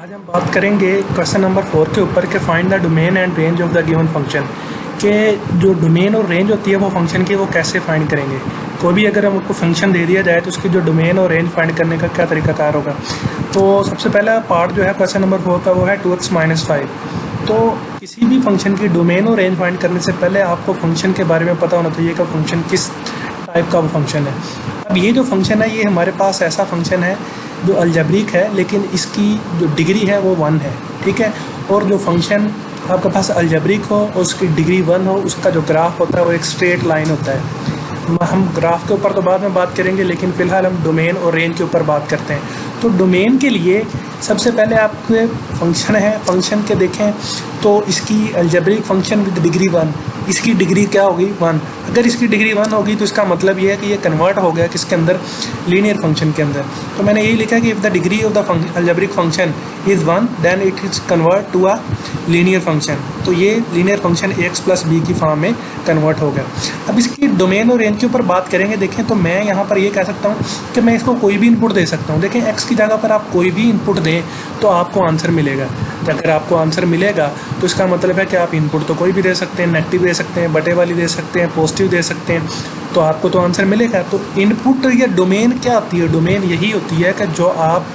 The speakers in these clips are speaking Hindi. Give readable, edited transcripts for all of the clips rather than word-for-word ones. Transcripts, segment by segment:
आज हम बात करेंगे क्वेश्चन नंबर 4 के ऊपर के find the domain and range of the given function के जो डोमेन और रेंज होती है वो फंक्शन की वो कैसे फाइंड करेंगे। कोई भी अगर हमको फंक्शन दे दिया जाए तो उसकी जो डोमेन और रेंज फाइंड करने का क्या तरीकाकार होगा। तो सबसे पहला पार्ट जो है क्वेश्चन नंबर 4 का वो है 2x-5। तो किसी भी फंक्शन की डोमेन और रेंज फाइंड करने से पहले आपको फंक्शन के बारे में पता होना चाहिए कि फंक्शन किस टाइप का वो फंक्शन है। अब ये जो फंक्शन है ये हमारे पास ऐसा फंक्शन है जो अलजेब्रिक है, लेकिन इसकी जो डिग्री है वो 1 है, ठीक है। और जो फंक्शन आपके पास अलजेब्रिक हो और उसकी डिग्री 1 हो, उसका जो ग्राफ होता है वो एक स्ट्रेट लाइन होता है। हम ग्राफ के ऊपर तो बाद में बात करेंगे, लेकिन फ़िलहाल हम डोमेन और रेंज के ऊपर बात करते हैं। तो डोमेन के लिए सबसे पहले आपके फंक्शन है, फंक्शन के देखें तो इसकी अलजेब्रिक फंक्शन विद डिग्री 1, इसकी डिग्री क्या होगी 1। अगर इसकी डिग्री 1 होगी तो इसका मतलब ये है कि ये कन्वर्ट हो गया किसके अंदर, लीनियर फंक्शन के अंदर। तो मैंने यही लिखा कि if the degree of the algebraic function is 1 then it is convert to a linear function. तो ये लीनियर फंक्शन x+b की फॉर्म में कन्वर्ट हो गया। अब इसकी डोमेन और रेंज के ऊपर बात करेंगे। देखें तो मैं यहाँ पर ये कह सकता हूँ कि मैं इसको कोई भी इनपुट दे सकता हूँ। देखें x की जगह पर आप कोई भी इनपुट दें तो आपको आंसर मिलेगा। अगर आपको आंसर मिलेगा तो इसका मतलब है कि आप इनपुट तो कोई भी दे सकते हैं, नेगेटिव दे सकते हैं, बटे वाली दे सकते हैं, पॉजिटिव दे सकते हैं, तो आपको तो आंसर मिलेगा। तो इनपुट या डोमेन क्या होती है? डोमेन यही होती है कि जो आप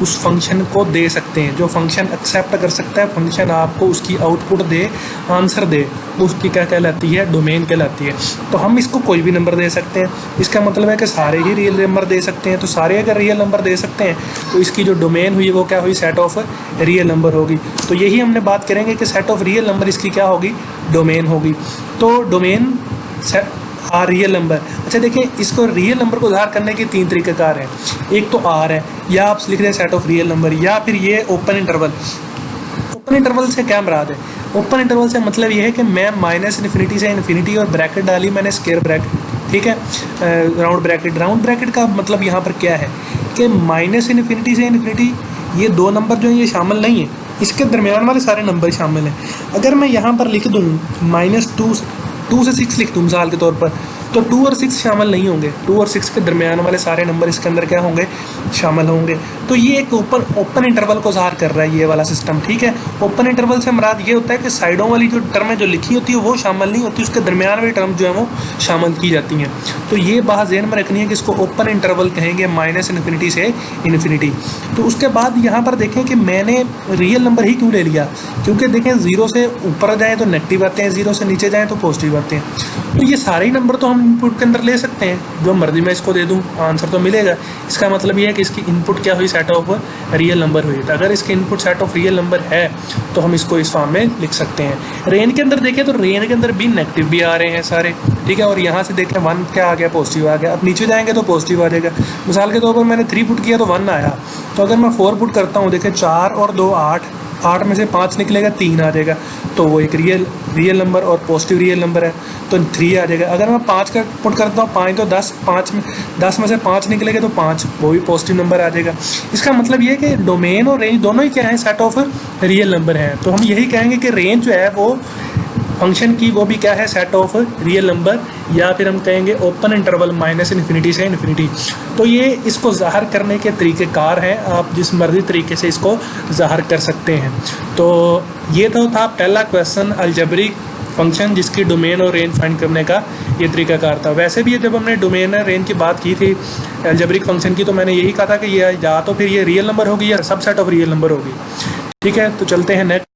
उस फंक्शन को दे सकते हैं, जो फंक्शन एक्सेप्ट कर सकता है, फंक्शन आपको उसकी आउटपुट दे, आंसर दे, उसकी क्या कहलाती है? डोमेन कहलाती है। तो हम इसको कोई भी नंबर दे सकते हैं। इसका मतलब है कि सारे ही रियल नंबर दे सकते हैं। तो सारे अगर रियल नंबर दे सकते हैं तो इसकी जो डोमेन हुई वो क्या हुई? सेट ऑफ रियल नंबर होगी। तो यही हमने बात करेंगे कि सेट ऑफ रियल नंबर इसकी क्या होगी? डोमेन होगी। तो डोमेन आर रियल नंबर। अच्छा देखिए, इसको रियल नंबर को उधार करने के 3 तरीक़ेकार हैं। एक तो आर है, या आप लिख दें सेट ऑफ रियल नंबर, या फिर ये ओपन इंटरवल। ओपन इंटरवल से क्या मुराद है? ओपन इंटरवल से मतलब ये है कि मैं -इन्फिनिटी से इन्फिनिटी और ब्रैकेट डाली मैंने स्क्वायर ब्रैकेट, ठीक है, राउंड ब्रैकेट। राउंड ब्रैकेट का मतलब यहाँ पर क्या है कि -इन्फिनिटी से इन्फिनिटी ये 2 नंबर जो हैं ये शामिल नहीं है, इसके दरमियान वाले सारे नंबर शामिल हैं। अगर मैं यहाँ पर लिख दूँ -2 से 6 लिख दूँ मिसाल के तौर पर, तो 2 और 6 शामिल नहीं होंगे। 2 और 6 के दरमियान वाले सारे नंबर इसके अंदर क्या होंगे? शामिल होंगे। तो ये एक ओपन इंटरवल को ज़ाहिर कर रहा है ये वाला सिस्टम, ठीक है। ओपन इंटरवल से मुराद ये होता है कि साइडों वाली जो टर्में जो लिखी होती है वो शामिल नहीं होती, उसके दरमियान वाली टर्म जो है वो शामिल की जाती हैं। तो ये बात ज़हन में रखनी है कि इसको ओपन इंटरवल कहेंगे, -इन्फिनिटी से इन्फिनिटी। तो उसके बाद यहाँ पर देखें कि मैंने रियल नंबर ही क्यों ले लिया, क्योंकि देखें 0 से ऊपर जाएँ तो नेगेटिव आते हैं, 0 से नीचे जाएँ तो पॉजिटिव आते हैं। तो ये सारे ही नंबर तो हम इनपुट के अंदर ले सकते हैं, जो मर्जी मैं इसको दे दूं आंसर तो मिलेगा। इसका मतलब ये है कि इसकी इनपुट क्या हुई? सेट ऑफ रियल नंबर हुई। तो अगर इसकी input set of real number है तो हम इसको इस फॉर्म में लिख सकते हैं। रेंज के अंदर देखें तो रेंज के अंदर भी नेगेटिव भी आ रहे हैं सारे, ठीक है। और यहाँ से देखें 1 क्या आ गया? पॉजिटिव आ गया। अब नीचे जाएंगे तो पॉजिटिव आ जाएगा। मिसाल के तौर पर मैंने 3 पुट किया तो 1 आया। तो अगर मैं 4 पुट करता हूँ, देखें 4 और 2 8 में से 5 निकलेगा, 3 आ जाएगा। तो वो एक रियल नंबर और पॉजिटिव रियल नंबर है, तो 3 आ जाएगा। अगर मैं 5 का पुट करता हूँ 5 तो 10 में से 5 निकलेगा तो 5, वो भी पॉजिटिव नंबर आ जाएगा। इसका मतलब ये है कि डोमेन और रेंज दोनों ही क्या है? सेट ऑफ रियल नंबर है। तो हम यही कहेंगे कि रेंज जो है वो फंक्शन की वो भी क्या है? सेट ऑफ रियल नंबर, या फिर हम कहेंगे ओपन इंटरवल -इन्फिनिटी से इन्फिनिटी। तो ये इसको ज़ाहिर करने के तरीक़ेकार हैं, आप जिस मर्जी तरीके से इसको ज़ाहिर कर सकते हैं। तो ये तो था पहला क्वेश्चन, अलजेब्रिक फंक्शन जिसकी डोमेन और रेंज फाइंड करने का ये तरीक़ाकार था। वैसे भी जब हमने डोमेन और रेंज की बात की थी अलजेब्रिक फंक्शन की, तो मैंने यही कहा था कि ये या तो फिर ये रियल नंबर होगी या सबसेट ऑफ रियल नंबर होगी, ठीक है। तो चलते हैं नेक्स्ट।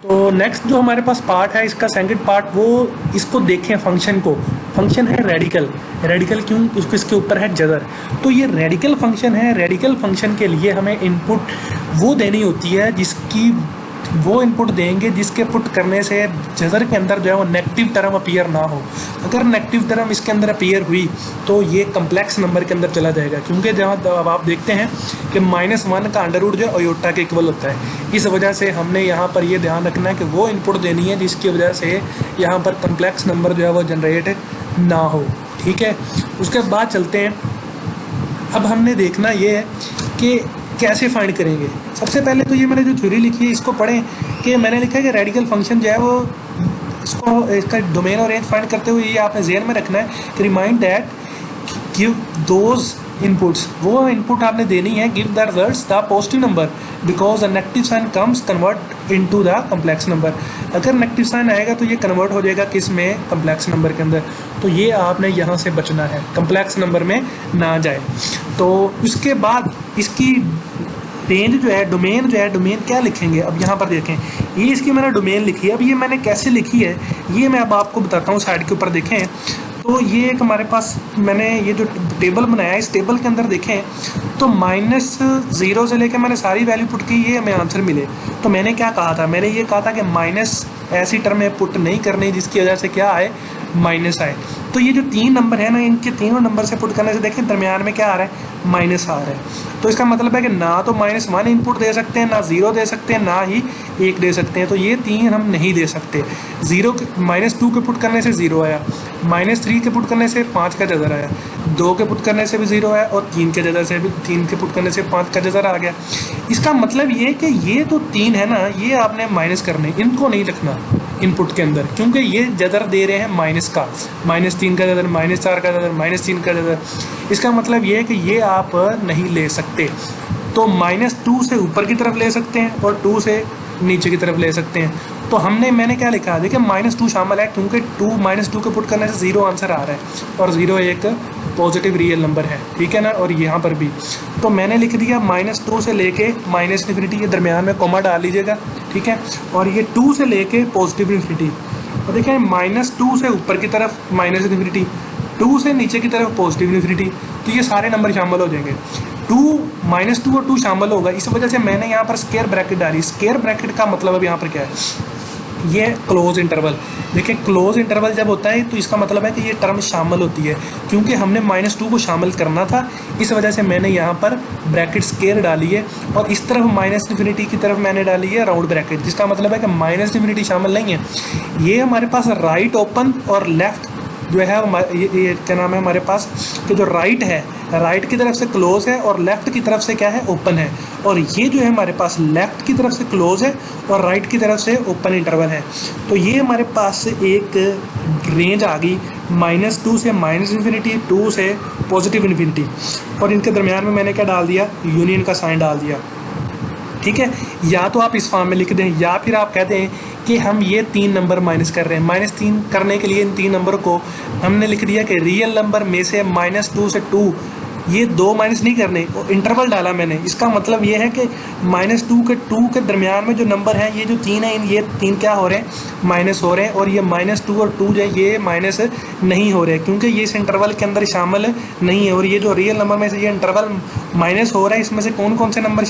तो नेक्स्ट जो हमारे पास पार्ट है, इसका सेकंड पार्ट, वो इसको देखें फंक्शन को। फंक्शन है रेडिकल। रेडिकल क्यों? उसको इसके ऊपर है जदर। तो ये रेडिकल फंक्शन है। रेडिकल फंक्शन के लिए हमें इनपुट वो देनी होती है जिसकी वो इनपुट देंगे जिसके पुट करने से जदर के अंदर जो है वो नेगेटिव टर्म अपीयर ना हो। अगर नेगेटिव टर्म इसके अंदर अपीयर हुई तो ये कम्प्लेक्स नंबर के अंदर चला जाएगा, क्योंकि जहाँ अब आप देखते हैं कि -1 का अंडर रूट जो है अयोटा के इक्वल होता है। इस वजह से हमने यहाँ पर ये ध्यान रखना है कि वो इनपुट देनी है जिसकी वजह से यहाँ पर कम्प्लेक्स नंबर जो है वो जनरेट ना हो, ठीक है। उसके बाद चलते हैं। अब हमने देखना ये है कि कैसे फाइंड करेंगे। सबसे पहले तो ये मैंने जो थ्योरी लिखी है इसको पढ़ें, कि मैंने लिखा है कि रेडिकल फंक्शन जो है वो इसका डोमेन और रेंज फाइंड करते हुए ये आपने ज़हन में रखना है कि remind that give those inputs, वो इनपुट आपने देनी है give the results the positive number because the negative sign comes convert into the complex number. अगर नेगेटिव साइन आएगा तो ये कन्वर्ट हो जाएगा किस में, कम्प्लेक्स नंबर के अंदर। तो ये आपने यहाँ से बचना है, कम्प्लेक्स नंबर में ना जाए। तो उसके बाद इसकी रेंज जो है, डोमेन जो है, डोमेन क्या लिखेंगे अब यहाँ पर देखें, ये इसकी मैंने डोमेन लिखी है। अब ये मैंने कैसे लिखी है ये मैं अब आपको बताता हूँ। साइड के ऊपर देखें तो ये एक हमारे पास मैंने ये जो टेबल बनाया है, इस टेबल के अंदर देखें तो -0 से लेकर मैंने सारी वैल्यू पुट की, ये हमें आंसर मिले। तो मैंने क्या कहा था, मैंने ये कहा था कि माइनस ऐसी टर्म में पुट नहीं करनी जिसकी वजह से क्या आए, माइनस आए। तो ये जो 3 नंबर है ना, इनके तीनों नंबर से पुट करने से देखें दरमियान में क्या आ रहा है, माइनस आ रहा है। तो इसका मतलब है कि ना तो -1 इनपुट दे सकते हैं, ना 0 दे सकते हैं, ना ही 1 दे सकते हैं। तो ये 3 हम नहीं दे सकते। -2 के पुट करने से 0 आया, -3 के पुट करने से 5 का जजर आया, 2 के पुट करने से भी 0 आया, और 3 के जजर से भी 3 के पुट करने से 5 का जजर आ गया। इसका मतलब ये कि ये तो 3 है ना, ये आपने माइनस करने, इनको नहीं रखना इनपुट के अंदर, क्योंकि ये जदर दे रहे हैं माइनस का, -3 का जदर, -4 का जदर, -3 का जदर। इसका मतलब ये है कि ये आप नहीं ले सकते। तो -2 से ऊपर की तरफ ले सकते हैं और 2 से नीचे की तरफ ले सकते हैं। तो मैंने क्या लिखा, देखिए -2 शामिल है क्योंकि -2 के पुट करने से 0 आंसर आ रहा है और 0 एक पॉजिटिव रियल नंबर है, ठीक है ना। और यहाँ पर भी तो मैंने लिख दिया -2 से लेके -∞, ये दरमियान में कॉमा डाल लीजिएगा, ठीक है। और ये 2 से लेके पॉजिटिव इन्फिनिटी, और देखिए -2 से ऊपर की तरफ -∞, 2 से नीचे की तरफ पॉजिटिव इन्फिनिटी। तो ये सारे नंबर शामिल हो जाएंगे। -2 और 2 शामिल होगा, इस वजह से मैंने यहाँ पर स्क्वायर ब्रैकेट डाली। स्क्वायर ब्रैकेट का मतलब अब यहाँ पर क्या है, ये क्लोज इंटरवल। देखिए क्लोज इंटरवल जब होता है तो इसका मतलब है कि ये टर्म शामिल होती है, क्योंकि हमने -2 को शामिल करना था, इस वजह से मैंने यहाँ पर ब्रैकेट स्क्वायर डाली है। और इस तरफ -∞ की तरफ मैंने डाली है राउंड ब्रैकेट, जिसका मतलब है कि -∞ शामिल नहीं है। ये हमारे पास राइट ओपन और लेफ्ट जो है ये क्या नाम है हमारे पास, कि जो राइट है, राइट की तरफ से क्लोज है और लेफ्ट की तरफ से क्या है, ओपन है। और ये जो है हमारे पास लेफ्ट की तरफ से क्लोज है और राइट की तरफ से ओपन इंटरवल है। तो ये हमारे पास एक रेंज आ गई -2 से -∞, 2 से पॉजिटिव इन्फिनिटी, और इनके दरमियान में मैंने क्या डाल दिया, यूनियन का साइन डाल दिया, ठीक है। या तो आप इस फॉर्म में लिख दें, या फिर आप कहते हैं कि हम ये 3 नंबर माइनस कर रहे हैं। -3 करने के लिए इन 3 नंबर को हमने लिख दिया कि रियल नंबर में से -2 से 2, ये 2 माइनस नहीं करने, इंटरवल डाला मैंने। इसका मतलब ये है कि -2 के दरमियान में जो नंबर हैं, ये जो 3 है, ये 3 क्या हो रहे हैं, माइनस हो रहे हैं। और ये -2 और 2 जो है ये माइनस नहीं हो रहे हैं, क्योंकि ये इस इंटरवल के अंदर शामिल नहीं है। और ये जो रियल नंबर में से ये इंटरवल माइनस हो रहा है, इसमें से कौन कौन से नंबर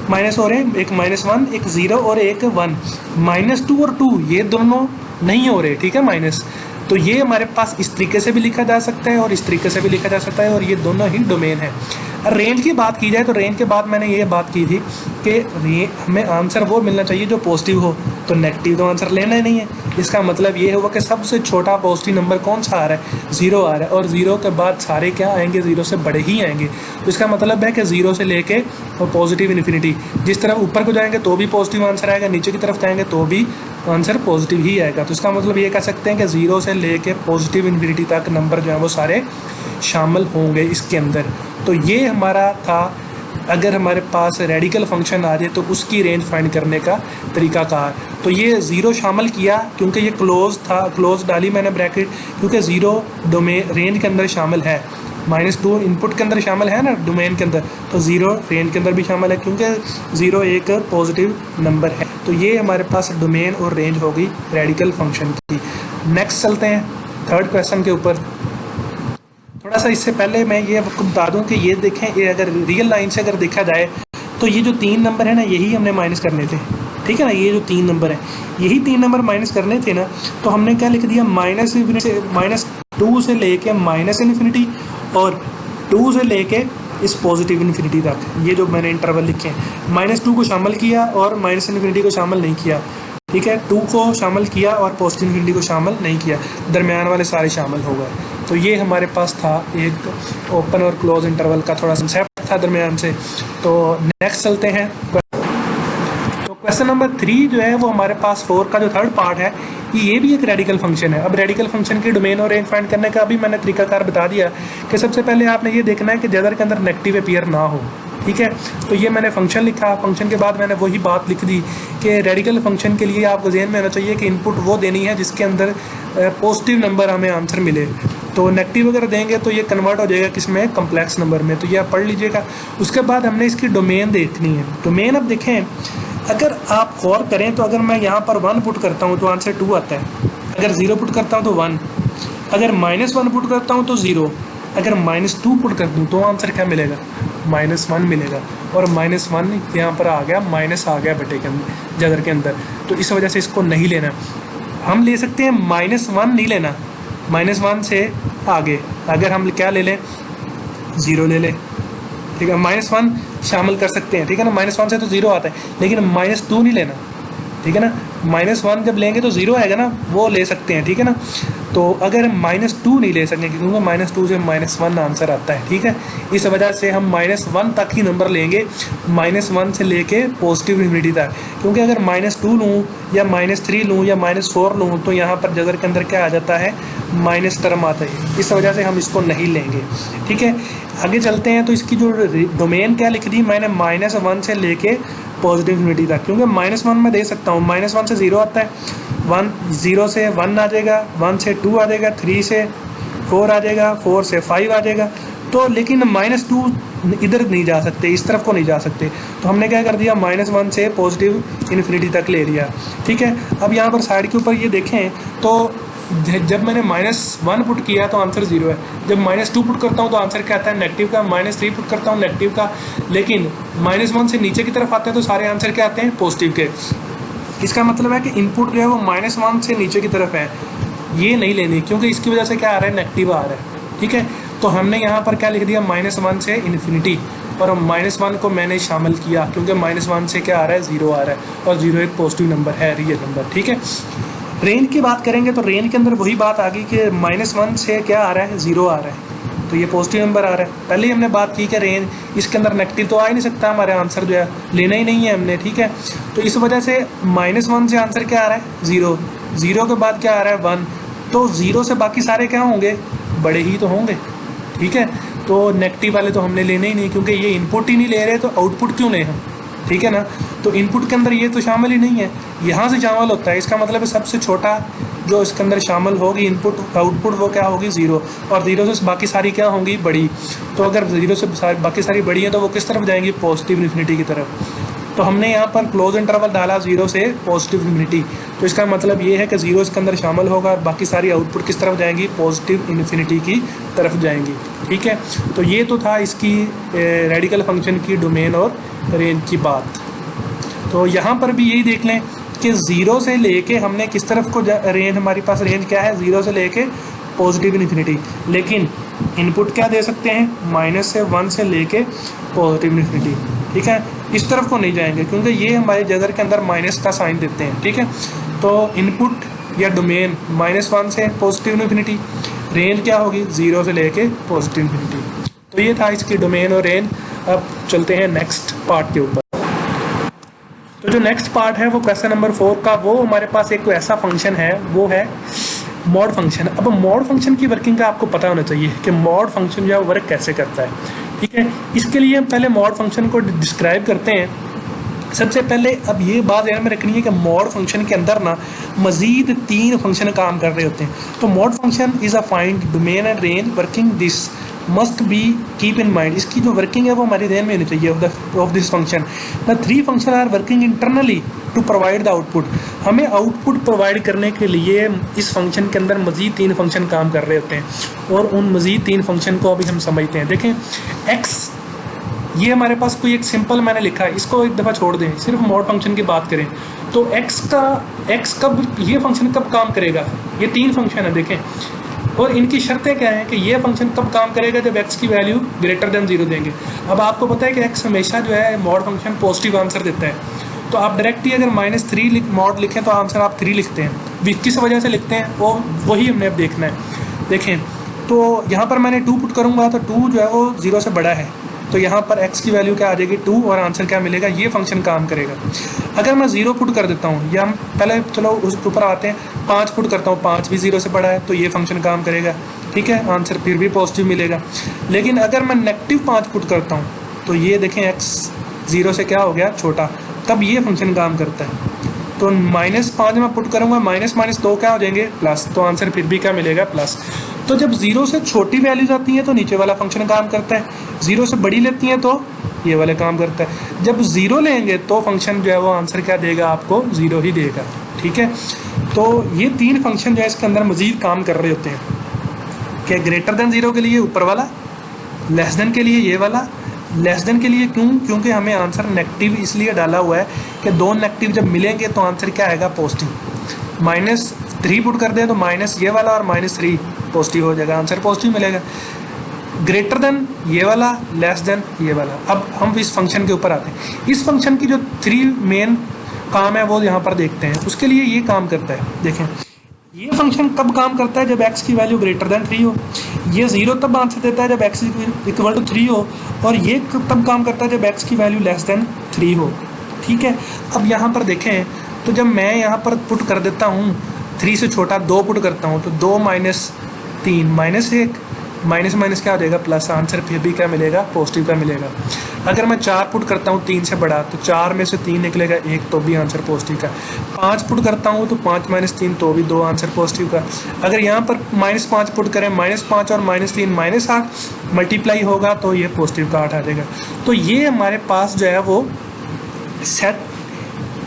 माइनस हो रहे हैं, एक -1, एक 0 और एक 1। -2 और 2 ये दोनों नहीं हो रहे, ठीक है, माइनस। तो ये हमारे पास इस तरीके से भी लिखा जा सकता है और इस तरीके से भी लिखा जा सकता है, और ये दोनों ही डोमेन है। रेंज की बात की जाए तो रेंज के बाद मैंने ये बात की थी कि हमें आंसर वो मिलना चाहिए जो पॉजिटिव हो, तो नेगेटिव तो आंसर लेना ही नहीं है। इसका मतलब ये होगा कि सबसे छोटा पॉजिटिव नंबर कौन सा आ रहा है, 0 आ रहा है, और 0 के बाद सारे क्या आएंगे, 0 से बड़े ही आएंगे। तो इसका मतलब है कि 0 से लेके और पॉजिटिव इन्फिनिटी, जिस तरह ऊपर को जाएंगे तो भी पॉजिटिव आंसर आएगा, नीचे की तरफ जाएंगे तो भी आंसर पॉजिटिव ही आएगा। तो इसका मतलब ये कह सकते हैं कि 0 से लेके पॉजिटिव इन्फिनिटी तक नंबर जो है वो सारे शामिल होंगे इसके अंदर। तो ये हमारा था, अगर हमारे पास रेडिकल फंक्शन आ जाए तो उसकी रेंज फाइंड करने का तरीकाकार। तो ये 0 शामिल किया क्योंकि ये क्लोज था, क्लोज डाली मैंने ब्रैकेट, क्योंकि 0 डोमेन रेंज के अंदर शामिल है, -2 इनपुट के अंदर शामिल है ना डोमेन के अंदर, तो 0 रेंज के अंदर भी शामिल है क्योंकि 0 एक पॉजिटिव नंबर है। तो ये हमारे पास डोमेन और रेंज होगी रेडिकल फंक्शन की। नेक्स्ट चलते हैं 3rd क्वेश्चन के ऊपर। थोड़ा सा इससे पहले मैं ये आपको बता दूं कि ये देखें, ये अगर रियल लाइन से अगर देखा जाए तो ये जो 3 नंबर है ना, यही हमने माइनस करने थे, ठीक है ना। ये जो 3 नंबर है, यही 3 नंबर माइनस करने थे ना, तो हमने क्या लिख दिया, -2 से लेके -∞ और 2 से लेके इस पॉजिटिव इन्फिनिटी तक, ये जो मैंने इंटरवल लिखे हैं, -2 को शामिल किया और -∞ को शामिल नहीं किया, ठीक है। 2 को शामिल किया और पॉजिटिव इन्फिनिटी को शामिल नहीं किया, दरमियान वाले सारे शामिल हो गए। तो ये हमारे पास था एक ओपन और क्लोज इंटरवल का थोड़ा कंसेप्ट था दरमियान से। तो नेक्स्ट चलते हैं। तो क्वेश्चन नंबर 3 जो है वो हमारे पास 4 का जो थर्ड पार्ट है ये भी एक रेडिकल फंक्शन है। अब रेडिकल फंक्शन की डोमेन और रेंज फाइंड करने का अभी मैंने तरीकाकार बता दिया कि सबसे पहले आपने ये देखना है कि जदर के अंदर नेगेटिव अपीयर ना हो, ठीक है। तो ये मैंने फंक्शन लिखा, फंक्शन के बाद मैंने वही बात लिख दी कि रेडिकल फंक्शन के लिए आपको ज़हन में होना चाहिए कि इनपुट वो देनी है जिसके अंदर पॉजिटिव नंबर हमें आंसर मिले। तो नेगेटिव अगर देंगे तो ये कन्वर्ट हो जाएगा किसमें, कम्प्लेक्स नंबर में। तो ये आप पढ़ लीजिएगा। उसके बाद हमने इसकी डोमेन देखनी है। डोमेन अब देखें, अगर आप गौर करें तो अगर मैं यहाँ पर 1 पुट करता हूँ तो आंसर 2 आता है, अगर 0 पुट करता हूँ तो 1, अगर -1 पुट करता हूँ तो 0, अगर -2 पुट कर दूँ तो आंसर क्या मिलेगा, -1 मिलेगा। और -1 यहाँ पर आ गया, माइनस आ गया बटे के अंदर, जदर के अंदर। तो इस वजह से इसको नहीं लेना। हम ले सकते हैं -1 नहीं लेना, -1 से आगे अगर हम क्या ले लें, 0 ले लें, ठीक है। -1 शामिल कर सकते हैं, ठीक है ना। -1 से तो 0 आता है, लेकिन -2 नहीं लेना, ठीक है ना। -1 जब लेंगे तो 0 आएगा ना, वो ले सकते हैं, ठीक है ना। तो अगर -2 नहीं ले सकेंगे क्योंकि -2 से -1 आंसर आता है, ठीक है। इस वजह से हम -1 तक ही नंबर लेंगे, -1 से लेके पॉजिटिव इन्फिनिटी तक। क्योंकि अगर -2 लूँ या -3 लूँ या -4 लूँ तो यहाँ पर जदर के अंदर क्या आ जाता है, माइनस टर्म आता है। इस वजह से हम इसको नहीं लेंगे, ठीक है। आगे चलते हैं। तो इसकी जो डोमेन क्या लिख दी मैंने, -1 से लेके पॉजिटिव इन्फिनिटी तक। क्योंकि -1 में दे सकता हूँ, -1 से 0 आता है, 0 से 1 आ जाएगा, 1 से 2 आ जाएगा, 3 से 4 आ जाएगा, 4 से 5 आ जाएगा। तो लेकिन -2 इधर नहीं जा सकते, इस तरफ को नहीं जा सकते। तो हमने क्या कर दिया, -1 से पॉजिटिव इन्फिनिटी तक ले लिया, ठीक है। अब यहाँ पर साइड के ऊपर ये देखें तो जब मैंने -1 पुट किया तो आंसर 0 है, जब -2 पुट करता हूँ तो आंसर क्या आता है, नेगेटिव का। -3 पुट करता हूँ नेगेटिव का, लेकिन -1 से नीचे की तरफ आते हैं तो सारे आंसर क्या आते हैं, पॉजिटिव के। इसका मतलब है कि इनपुट जो है वो -1 से नीचे की तरफ है, ये नहीं लेनी, क्योंकि इसकी वजह से क्या आ रहा है, नेगेटिव आ रहा है, ठीक है। तो हमने यहाँ पर क्या लिख दिया, -1 से इन्फिनिटी, और -1 को मैंने शामिल किया क्योंकि -1 से क्या आ रहा है, 0 आ रहा है, और 0 एक पॉजिटिव नंबर है, रियल नंबर, ठीक है। रेंज की बात करेंगे तो रेंज के अंदर वही बात आ गई कि -1 से क्या आ रहा है, 0 आ रहा है, तो ये पॉजिटिव नंबर आ रहा है। पहले ही हमने बात की कि रेंज इसके अंदर नेगेटिव तो आ ही नहीं सकता, हमारे आंसर जो है लेना ही नहीं है हमने, ठीक है। तो इस वजह से -1 से आंसर क्या आ रहा है, 0, 0 के बाद क्या आ रहा है, 1। तो 0 से बाकी सारे क्या होंगे, बड़े ही तो होंगे, ठीक है। तो नेगेटिव वाले तो हमने लेने ही नहीं, क्योंकि ये इनपुट ही नहीं ले रहे तो आउटपुट क्यों लें हम, ठीक है ना। तो इनपुट के अंदर ये तो शामिल ही नहीं है, यहाँ से शामिल होता है। इसका मतलब है सबसे छोटा जो इसके अंदर शामिल होगी इनपुट आउटपुट वो क्या होगी, 0, और 0 से बाकी सारी क्या होंगी, बड़ी। तो अगर 0 से बाकी सारी बड़ी हैं तो वो किस तरफ जाएंगी, पॉजिटिव इन्फिनिटी की तरफ। तो हमने यहाँ पर क्लोज इंटरवल डाला 0 से पॉजिटिव इन्फिनिटी, तो इसका मतलब ये है कि 0 इसके अंदर शामिल होगा और बाकी सारी आउटपुट किस तरफ जाएंगी, पॉजिटिव इन्फिनिटी की तरफ जाएंगी, ठीक है। तो ये तो था इसकी रेडिकल फंक्शन की डोमेन और रेंज की बात। तो यहाँ पर भी यही देख लें कि 0 से लेके हमने किस तरफ को रेंज, हमारे पास रेंज क्या है, 0 से लेके पॉजिटिव इन्फिनिटी, लेकिन इनपुट क्या दे सकते हैं, -1 से लेके पॉजिटिव इन्फिनिटी, ठीक है। इस तरफ को नहीं जाएंगे क्योंकि ये हमारे जदर के अंदर माइनस का साइन देते हैं, ठीक है। तो इनपुट या डोमेन -1 से पॉजिटिव इन्फिनिटी, रेंज क्या होगी, 0 से लेके पॉजिटिव इन्फिनिटी। तो ये था इसकी डोमेन और रेंज। अब चलते हैं नेक्स्ट पार्ट के ऊपर। तो जो नेक्स्ट पार्ट है वो क्वेश्चन नंबर 4 का, वो हमारे पास एक ऐसा फंक्शन है, वो है मॉड फंक्शन। अब मॉड फंक्शन की वर्किंग का आपको पता होना चाहिए कि मॉड फंक्शन जो है वर्क कैसे करता है, ठीक है। इसके लिए हम पहले मॉड फंक्शन को डिस्क्राइब करते हैं। सबसे पहले अब ये बात ध्यान में रखनी है कि मॉड फंक्शन के अंदर ना मजीद 3 फंक्शन काम कर रहे होते हैं। तो mod function is a find domain and range working this must be keep in mind. इसकी जो वर्किंग है वो हमारे ध्यान में होनी चाहिए of this function. The 3 function are working internally to provide the output. हमें आउटपुट प्रोवाइड करने के लिए इस फंक्शन के अंदर मजीद 3 फंक्शन काम कर रहे होते हैं और उन मजीद 3 फंक्शन को अभी हम समझते हैं। देखें एक्स, ये हमारे पास कोई एक सिंपल मैंने लिखा है, इसको एक दफ़ा छोड़ दें, सिर्फ मॉड फंक्शन की बात करें तो एक्स कब, ये फंक्शन कब काम करेगा, ये 3 फंक्शन है देखें, और इनकी शर्तें क्या हैं कि ये फंक्शन कब काम करेगा, जब x की वैल्यू ग्रेटर देन 0 देंगे। अब आपको पता है कि x हमेशा जो है मॉड फंक्शन पॉजिटिव आंसर देता है, तो आप डायरेक्ट ही अगर -3 मॉड लिखें तो आंसर आप 3 लिखते हैं। किस वजह से लिखते हैं वो वही हमने अब देखना है। देखें तो यहाँ पर मैंने 2 पुट करूँगा तो 2 जो है वो 0 से बड़ा है, तो यहाँ पर x की वैल्यू क्या आ जाएगी 2 और आंसर क्या मिलेगा, ये फंक्शन काम करेगा। अगर मैं 0 पुट कर देता हूँ, या हम पहले चलो उसके ऊपर आते हैं, 5 पुट करता हूँ, 5 भी 0 से बड़ा है तो ये फंक्शन काम करेगा, ठीक है, आंसर फिर भी पॉजिटिव मिलेगा। लेकिन अगर मैं -5 पुट करता हूँ तो ये देखें x 0 से क्या हो गया, छोटा, तब ये फंक्शन काम करता है। तो -5 में पुट करूँगा, माइनस माइनस 2 क्या हो जाएंगे, प्लस, तो आंसर फिर भी क्या मिलेगा, प्लस। तो जब 0 से छोटी वैल्यूज आती हैं तो नीचे वाला फंक्शन काम करता है, 0 से बड़ी लेती हैं तो ये वाला काम करता है। जब 0 लेंगे तो फंक्शन जो है वो आंसर क्या देगा, आपको 0 ही देगा, ठीक है। तो ये 3 फंक्शन जो है इसके अंदर मजीद काम कर रहे होते हैं कि ग्रेटर देन 0 के लिए ऊपर वाला, लेस देन के लिए ये वाला। लेस देन के लिए क्यों, क्योंकि हमें आंसर नेगेटिव इसलिए डाला हुआ है कि 2 नेगेटिव जब मिलेंगे तो आंसर क्या आएगा, पॉजिटिव। -3 पुट कर दें तो माइनस ये वाला और -3 पॉजिटिव हो जाएगा, आंसर पॉजिटिव मिलेगा। ग्रेटर देन ये वाला, लेस देन ये वाला। अब हम इस फंक्शन के ऊपर आते हैं। इस फंक्शन की जो 3 मेन काम है वो यहाँ पर देखते हैं। उसके लिए ये काम करता है, देखें ये फंक्शन कब काम करता है, जब x की वैल्यू ग्रेटर देन 3 हो। ये 0 तब आंसर देता है जब x इक्वल टू 3 हो, और ये तब काम करता है जब x की वैल्यू लेस देन 3 हो, ठीक है। अब यहाँ पर देखें तो जब मैं यहाँ पर पुट कर देता हूँ 3 से छोटा 2 पुट करता हूँ तो 2 - 3 -1, माइनस माइनस क्या हो जाएगा, प्लस, आंसर फिर भी क्या मिलेगा, पॉजिटिव का मिलेगा। अगर मैं 4 पुट करता हूँ 3 से बड़ा तो 4 में से 3 निकलेगा 1, तो भी आंसर पॉजिटिव का। 5 पुट करता हूँ तो 5 - 3 तो भी 2, आंसर पॉजिटिव का। अगर यहाँ पर -5 पुट करें, -5 और -3 -8 मल्टीप्लाई होगा तो ये पॉजिटिव का 8 आ जाएगा। तो ये हमारे पास जो है वो सेट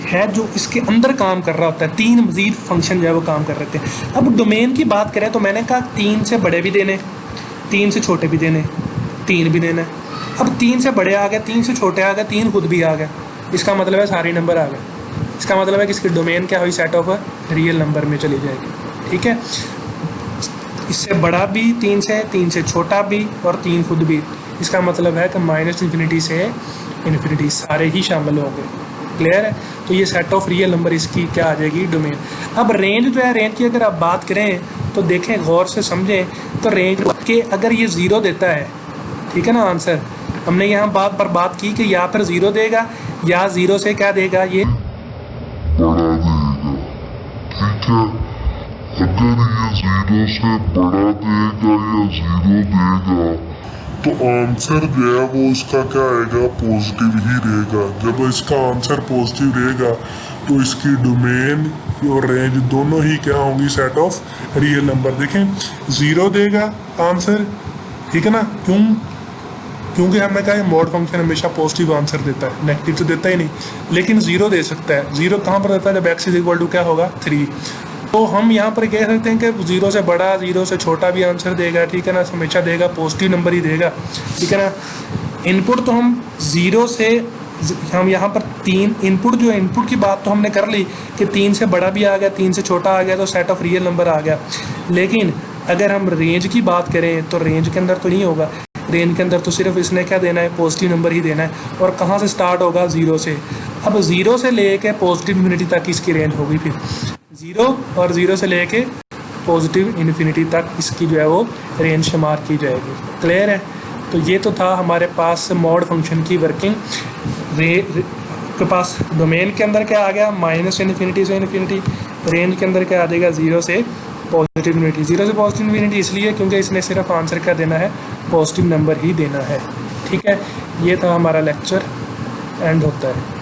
है जो इसके अंदर काम कर रहा होता है। 3 मजीद फंक्शन जो है वो काम कर रहे थे। अब डोमेन की बात करें तो मैंने कहा 3 से बड़े भी देने, 3 से छोटे भी देने, 3 भी देना। अब 3 से बड़े आ गए, 3 से छोटे आ गए, 3 खुद भी आ गया, इसका मतलब है सारे नंबर आ गए। इसका मतलब है कि इसकी डोमेन क्या हुई, सेट ऑफ रियल नंबर में चली जाएगी, ठीक है। इससे बड़ा भी 3 से छोटा भी और 3 खुद भी। इसका मतलब है कि -∞ से ∞ सारे ही शामिल होंगे, क्लियर है। तो ये सेट ऑफ रियल नंबर इसकी क्या आ जाएगी, डोमेन। अब रेंज जो है, रेंज की अगर आप बात करें तो देखें, गौर से समझें, तो रेंज के अगर ये 0 देता है, ठीक है ना, आंसर हमने यहाँ बात की कि या फिर 0 देगा या 0 से क्या देगा, ये बड़ा देगा, ठीक है। अगर ये 0 से बड़ा देगा या 0 देगा तो आंसर जो है वो इसका क्या आएगा, पॉजिटिव ही रहेगा। जब इसका आंसर पॉजिटिव रहेगा तो इसकी डोमेन और रेंज दोनों ही क्या होंगी, सेट ऑफ रियल नंबर। देखें 0 देगा आंसर, ठीक है ना, क्योंकि हमने कहा मॉड फंक्शन हमेशा पॉजिटिव आंसर देता है, नेगेटिव तो देता ही नहीं। लेकिन 0 दे सकता है। 0 कहाँ पर देता है, जब x इक्वल टू क्या होगा, 3। तो हम यहाँ पर कह सकते हैं कि 0 से बड़ा 0 से छोटा भी आंसर देगा, ठीक है ना, हमेशा देगा, पॉजिटिव नंबर ही देगा, ठीक है ना। इनपुट तो हम 0 से, हम यहाँ पर 3 इनपुट, जो इनपुट की बात तो हमने कर ली कि 3 से बड़ा भी आ गया, 3 से छोटा आ गया, तो सेट ऑफ रियल नंबर आ गया। लेकिन अगर हम रेंज की बात करें तो रेंज के अंदर तो नहीं होगा। रेंज के अंदर तो सिर्फ इसने क्या देना है, पॉजिटिव नंबर ही देना है। और कहाँ से स्टार्ट होगा, 0 से। अब 0 से लेके पॉजिटिव इन्फिनिटी तक इसकी रेंज होगी। फिर 0 और 0 से लेके पॉजिटिव इन्फिनिटी तक इसकी जो है वो रेंज शुमार की जाएगी, क्लियर है। तो ये तो था हमारे पास मॉड फंक्शन की वर्किंग। के पास डोमेन के अंदर क्या आ गया, -∞ से इन्फिनिटी। रेंज के अंदर क्या आ जाएगा, 0 से पॉजिटिव इन्फिनिटी। 0 से पॉजिटिव इन्फिनिटी इसलिए क्योंकि इसने सिर्फ आंसर क्या देना है, पॉजिटिव नंबर ही देना है, ठीक है। ये था हमारा लेक्चर, एंड होता है।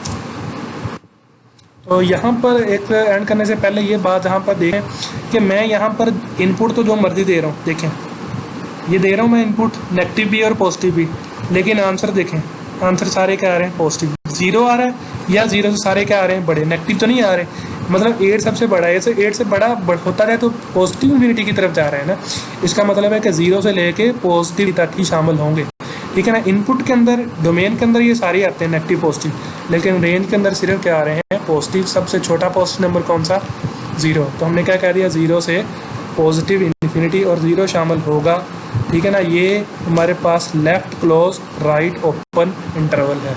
तो यहाँ पर एक एंड करने से पहले ये बात यहाँ पर देखें कि मैं यहाँ पर इनपुट तो जो मर्जी दे रहा हूँ, देखें ये दे रहा हूँ मैं इनपुट, नेगेटिव भी और पॉजिटिव भी, लेकिन आंसर देखें, आंसर सारे क्या आ रहे हैं, पॉजिटिव। 0 आ रहा है या 0 से सारे क्या आ रहे हैं, बड़े, नेगेटिव तो नहीं आ रहे। मतलब 8 सबसे बड़ा है, 8 से बड़ा होता रहे तो पॉजिटिव इन्फिनिटी की तरफ जा रहे हैं ना। इसका मतलब है कि 0 से लेके पॉजिटिव तक ही शामिल होंगे, ठीक है ना। इनपुट के अंदर, डोमेन के अंदर ये सारे आते हैं नेगेटिव पॉजिटिव, लेकिन रेंज के अंदर सिर्फ क्या आ रहे हैं, पॉजिटिव। सबसे छोटा पॉजिटिव नंबर कौन सा, 0। तो हमने क्या कह दिया, 0 से पॉजिटिव इन्फिनिटी और 0 शामिल होगा, ठीक है ना। ये हमारे पास left close right open interval है।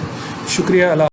शुक्रिया, अल्लाह।